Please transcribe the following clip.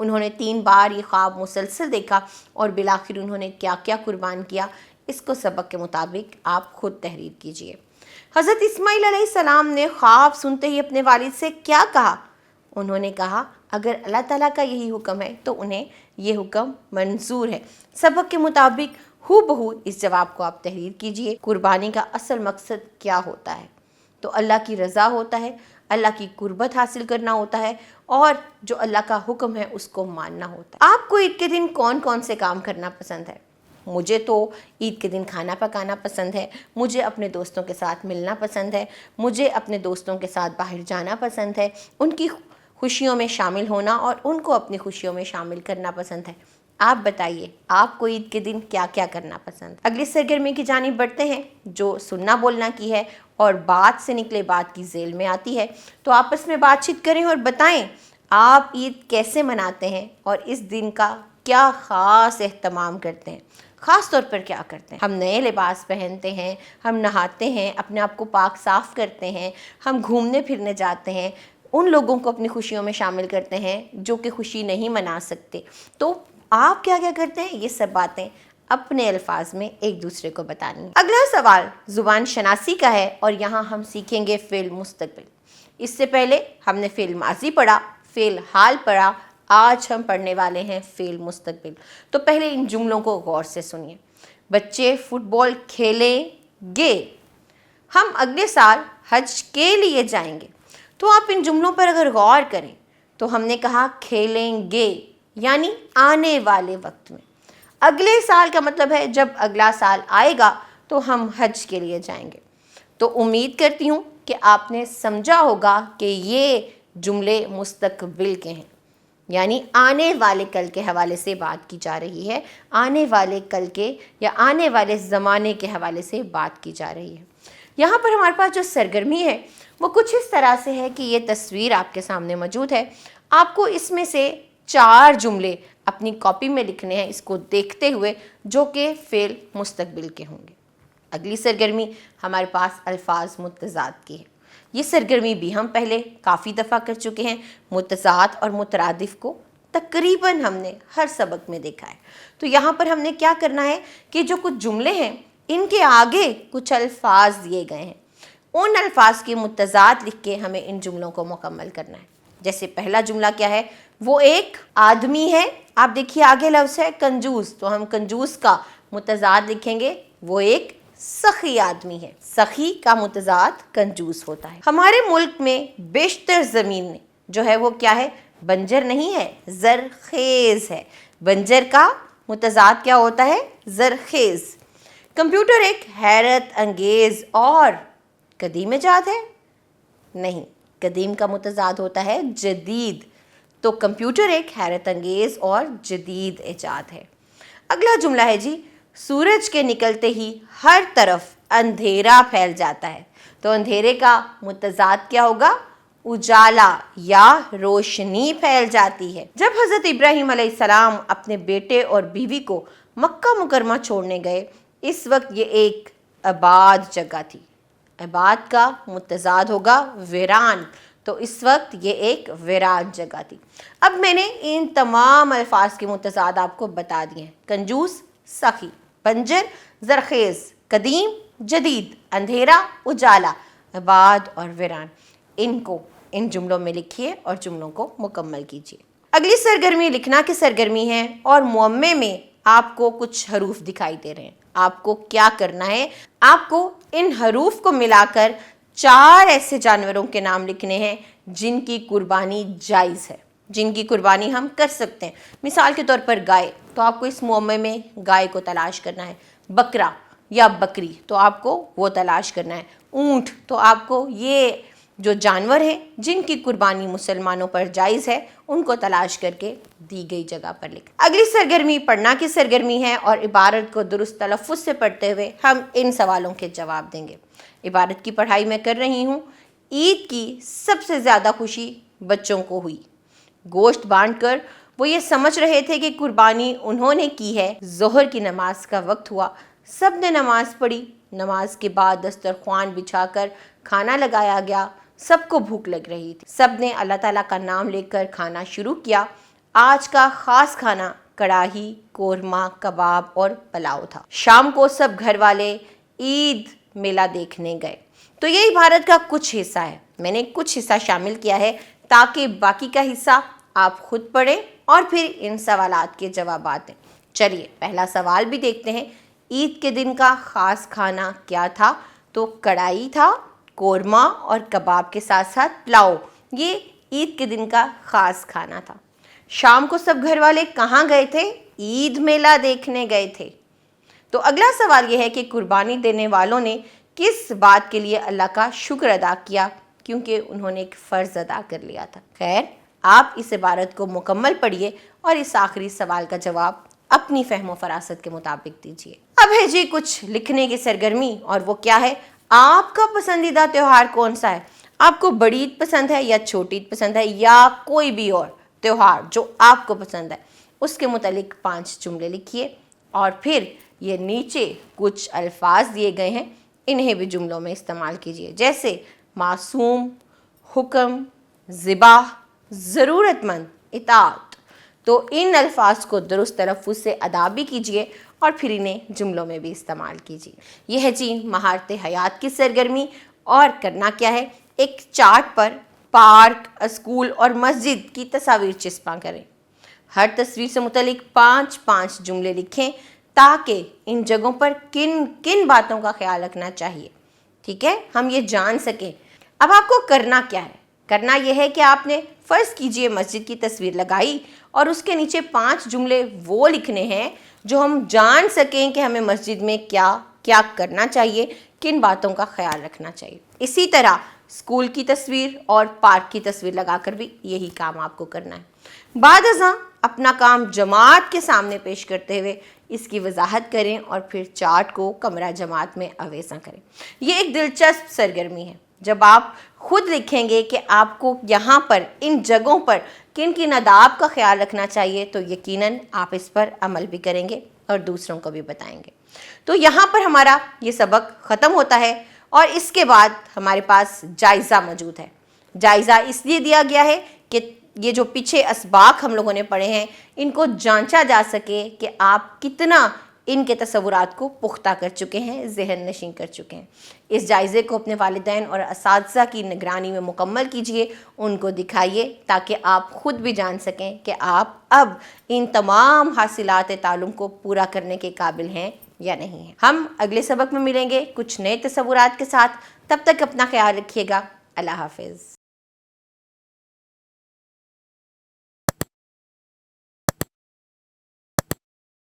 انہوں نے 3 بار یہ خواب مسلسل دیکھا اور بالآخر انہوں نے کیا کیا قربان کیا، اس کو سبق کے مطابق آپ خود تحریر کیجئے۔ حضرت اسماعیل علیہ السلام نے خواب سنتے ہی اپنے والد سے کیا کہا؟ انہوں نے کہا اگر اللہ تعالیٰ کا یہی حکم ہے تو انہیں یہ حکم منظور ہے۔ سبق کے مطابق ہو بہو اس جواب کو آپ تحریر کیجئے۔ قربانی کا اصل مقصد کیا ہوتا ہے؟ تو اللہ کی رضا ہوتا ہے، اللہ کی قربت حاصل کرنا ہوتا ہے، اور جو اللہ کا حکم ہے اس کو ماننا ہوتا ہے۔ آپ کو عید کے دن کون کون سے کام کرنا پسند ہے؟ مجھے تو عید کے دن کھانا پکانا پسند ہے، مجھے اپنے دوستوں کے ساتھ ملنا پسند ہے، مجھے اپنے دوستوں کے ساتھ باہر جانا پسند ہے، ان کی خوشیوں میں شامل ہونا اور ان کو اپنی خوشیوں میں شامل کرنا پسند ہے۔ آپ بتائیے آپ کو عید کے دن کیا کیا کرنا پسند؟ اگلی سرگرمی کی جانب بڑھتے ہیں جو سننا بولنا کی ہے اور بات سے نکلے بات کی ذیل میں آتی ہے۔ تو آپس میں بات چیت کریں اور بتائیں آپ عید کیسے مناتے ہیں اور اس دن کا کیا خاص اہتمام کرتے ہیں، خاص طور پر کیا کرتے ہیں۔ ہم نئے لباس پہنتے ہیں، ہم نہاتے ہیں، اپنے آپ کو پاک صاف کرتے ہیں، ہم گھومنے پھرنے جاتے ہیں، ان لوگوں کو اپنی خوشیوں میں شامل کرتے ہیں جو کہ خوشی نہیں منا سکتے۔ تو آپ کیا کیا کرتے ہیں، یہ سب باتیں اپنے الفاظ میں ایک دوسرے کو بتانی ہیں۔ اگلا سوال زبان شناسی کا ہے اور یہاں ہم سیکھیں گے فعل مستقبل۔ اس سے پہلے ہم نے فعل ماضی پڑھا، فعل حال پڑھا، آج ہم پڑھنے والے ہیں فعل مستقبل۔ تو پہلے ان جملوں کو غور سے سنیے۔ بچے فٹ بال کھیلیں گے، ہم اگلے سال حج کے لیے جائیں گے۔ تو آپ ان جملوں پر اگر غور کریں تو ہم نے کہا کھیلیں گے یعنی آنے والے وقت میں، اگلے سال کا مطلب ہے جب اگلا سال آئے گا تو ہم حج کے لیے جائیں گے۔ تو امید کرتی ہوں کہ آپ نے سمجھا ہوگا کہ یہ جملے مستقبل کے ہیں، یعنی آنے والے کل کے حوالے سے بات کی جا رہی ہے، آنے والے کل کے یا آنے والے زمانے کے حوالے سے بات کی جا رہی ہے۔ یہاں پر ہمارے پاس جو سرگرمی ہے وہ کچھ اس طرح سے ہے کہ یہ تصویر آپ کے سامنے موجود ہے۔ آپ کو اس میں سے 4 جملے اپنی کاپی میں لکھنے ہیں اس کو دیکھتے ہوئے جو کہ فعل مستقبل کے ہوں گے۔ اگلی سرگرمی ہمارے پاس الفاظ متضاد کی ہے۔ یہ سرگرمی بھی ہم پہلے کافی دفعہ کر چکے ہیں۔ متضاد اور مترادف کو تقریباً ہم نے ہر سبق میں دیکھا ہے۔ تو یہاں پر ہم نے کیا کرنا ہے کہ جو کچھ جملے ہیں ان کے آگے کچھ الفاظ دیے گئے ہیں، ان الفاظ کے متضاد لکھ کے ہمیں ان جملوں کو مکمل کرنا ہے۔ جیسے پہلا جملہ کیا ہے، وہ ایک آدمی ہے۔ آپ دیکھیے آگے لفظ ہے کنجوس، تو ہم کنجوس کا متضاد لکھیں گے وہ ایک سخی آدمی ہے۔ سخی کا متضاد کنجوس ہوتا ہے۔ ہمارے ملک میں بیشتر زمین جو ہے وہ کیا ہے، بنجر نہیں ہے، زرخیز ہے۔ بنجر کا متضاد کیا ہوتا ہے، زرخیز۔ کمپیوٹر ایک حیرت انگیز اور قدیم ایجاد ہے؟ نہیں، قدیم کا متضاد ہوتا ہے جدید، تو کمپیوٹر ایک حیرت انگیز اور جدید ایجاد ہے۔ اگلا جملہ ہے جی، سورج کے نکلتے ہی ہر طرف اندھیرا پھیل جاتا ہے۔ تو اندھیرے کا متضاد کیا ہوگا، اجالا یا روشنی پھیل جاتی ہے۔ جب حضرت ابراہیم علیہ السلام اپنے بیٹے اور بیوی کو مکہ مکرمہ چھوڑنے گئے، اس وقت یہ ایک آباد جگہ تھی۔ آباد کا متضاد ہوگا ویران، تو اس وقت یہ ایک ویران جگہ تھی۔ اب میں نے ان تمام الفاظ کے متضاد آپ کو بتا دیے ہیں۔ کنجوس، سخی، بنجر، زرخیز، قدیم، جدید، اندھیرا، اجالا، آباد اور ویران۔ ان جملوں میں لکھیے اور جملوں کو مکمل کیجیے۔ اگلی سرگرمی لکھنا کی سرگرمی ہے اور معمے میں آپ کو کچھ حروف دکھائی دے رہے ہیں۔ آپ کو کیا کرنا ہے، آپ کو ان حروف کو ملا کر 4 ایسے جانوروں کے نام لکھنے ہیں جن کی قربانی جائز ہے، جن کی قربانی ہم کر سکتے ہیں۔ مثال کے طور پر گائے، تو آپ کو اس معمے میں گائے کو تلاش کرنا ہے۔ بکرا یا بکری، تو آپ کو وہ تلاش کرنا ہے۔ اونٹ، تو آپ کو یہ جو جانور ہیں جن کی قربانی مسلمانوں پر جائز ہے ان کو تلاش کر کے دی گئی جگہ پر لکھیں۔ اگلی سرگرمی پڑھنا کی سرگرمی ہے اور عبارت کو درست تلفظ سے پڑھتے ہوئے ہم ان سوالوں کے جواب دیں گے۔ عبارت کی پڑھائی میں کر رہی ہوں۔ عید کی سب سے زیادہ خوشی بچوں کو ہوئی۔ گوشت بانٹ کر وہ یہ سمجھ رہے تھے کہ قربانی انہوں نے کی ہے۔ ظہر کی نماز کا وقت ہوا، سب نے نماز پڑھی۔ نماز کے بعد دسترخوان بچھا کر کھانا لگایا گیا۔ سب کو بھوک لگ رہی تھی، سب نے اللہ تعالیٰ کا نام لے کر کھانا شروع کیا۔ آج کا خاص کھانا کڑاہی، قورمہ، کباب اور پلاؤ تھا۔ شام کو سب گھر والے عید میلہ دیکھنے گئے۔ تو یہی بھارت کا کچھ حصہ ہے۔ میں نے کچھ حصہ شامل کیا ہے تاکہ باقی کا حصہ آپ خود پڑھیں اور پھر ان سوالات کے جوابات دیں۔ چلیے پہلا سوال بھی دیکھتے ہیں۔ عید کے دن کا خاص کھانا کیا تھا؟ تو کڑاہی تھا، قورمہ اور کباب کے ساتھ ساتھ پلاؤ، یہ عید کے دن کا خاص کھانا تھا۔ شام کو سب گھر والے کہاں گئے تھے؟ عید میلہ دیکھنے گئے تھے۔ تو اگلا سوال یہ ہے کہ قربانی دینے والوں نے کس بات کے لیے اللہ کا شکر ادا کیا؟ کیونکہ انہوں نے ایک فرض ادا کر لیا تھا۔ خیر، آپ اس عبارت کو مکمل پڑھیے اور اس آخری سوال کا جواب اپنی فہم و فراست کے مطابق دیجیے۔ اب ہے جی کچھ لکھنے کی سرگرمی، اور وہ کیا ہے؟ آپ کا پسندیدہ تہوار کون سا ہے؟ آپ کو بڑی عید پسند ہے یا چھوٹی عید پسند ہے یا کوئی بھی اور تہوار جو آپ کو پسند ہے؟ اس کے متعلق 5 جملے لکھیے اور پھر یہ نیچے کچھ الفاظ دیے گئے ہیں، انہیں بھی جملوں میں استعمال کیجیے، جیسے معصوم، حکم، ذبح، ضرورت مند، اطاعت۔ تو ان الفاظ کو درست تلفظ سے ادا بھی کیجیے اور پھر انہیں جملوں میں بھی استعمال کیجیے۔ یہ ہے جی مہارت حیات کی سرگرمی۔ اور کرنا کیا ہے؟ ایک چارٹ پر پارک، اسکول اور مسجد کی تصاویر چسپاں کریں۔ ہر تصویر سے متعلق 5 جملے لکھیں تاکہ ان جگہوں پر کن کن باتوں کا خیال رکھنا چاہیے، ٹھیک ہے، ہم یہ جان سکیں۔ اب آپ کو کرنا کیا ہے؟ کرنا یہ ہے کہ آپ نے فرض کیجئے مسجد کی تصویر لگائی اور اس کے نیچے 5 جملے وہ لکھنے ہیں جو ہم جان سکیں کہ ہمیں مسجد میں کیا کیا کرنا چاہیے، کن باتوں کا خیال رکھنا چاہیے۔ اسی طرح اسکول کی تصویر اور پارک کی تصویر لگا کر بھی یہی کام آپ کو کرنا ہے۔ بعد ازاں اپنا کام جماعت کے سامنے پیش کرتے ہوئے اس کی وضاحت کریں اور پھر چارٹ کو کمرہ جماعت میں اویزاں کریں۔ یہ ایک دلچسپ سرگرمی ہے۔ جب آپ خود لکھیں گے کہ آپ کو یہاں پر ان جگہوں پر کن کن آداب کا خیال رکھنا چاہیے تو یقیناً آپ اس پر عمل بھی کریں گے اور دوسروں کو بھی بتائیں گے۔ تو یہاں پر ہمارا یہ سبق ختم ہوتا ہے اور اس کے بعد ہمارے پاس جائزہ موجود ہے۔ جائزہ اس لیے دیا گیا ہے کہ یہ جو پیچھے اسباق ہم لوگوں نے پڑھے ہیں ان کو جانچا جا سکے کہ آپ کتنا ان کے تصورات کو پختہ کر چکے ہیں، ذہن نشین کر چکے ہیں۔ اس جائزے کو اپنے والدین اور اساتذہ کی نگرانی میں مکمل کیجئے، ان کو دکھائیے تاکہ آپ خود بھی جان سکیں کہ آپ اب ان تمام حاصلات تعلم کو پورا کرنے کے قابل ہیں یا نہیں ہیں۔ ہم اگلے سبق میں ملیں گے کچھ نئے تصورات کے ساتھ۔ تب تک اپنا خیال رکھیے گا۔ اللہ حافظ۔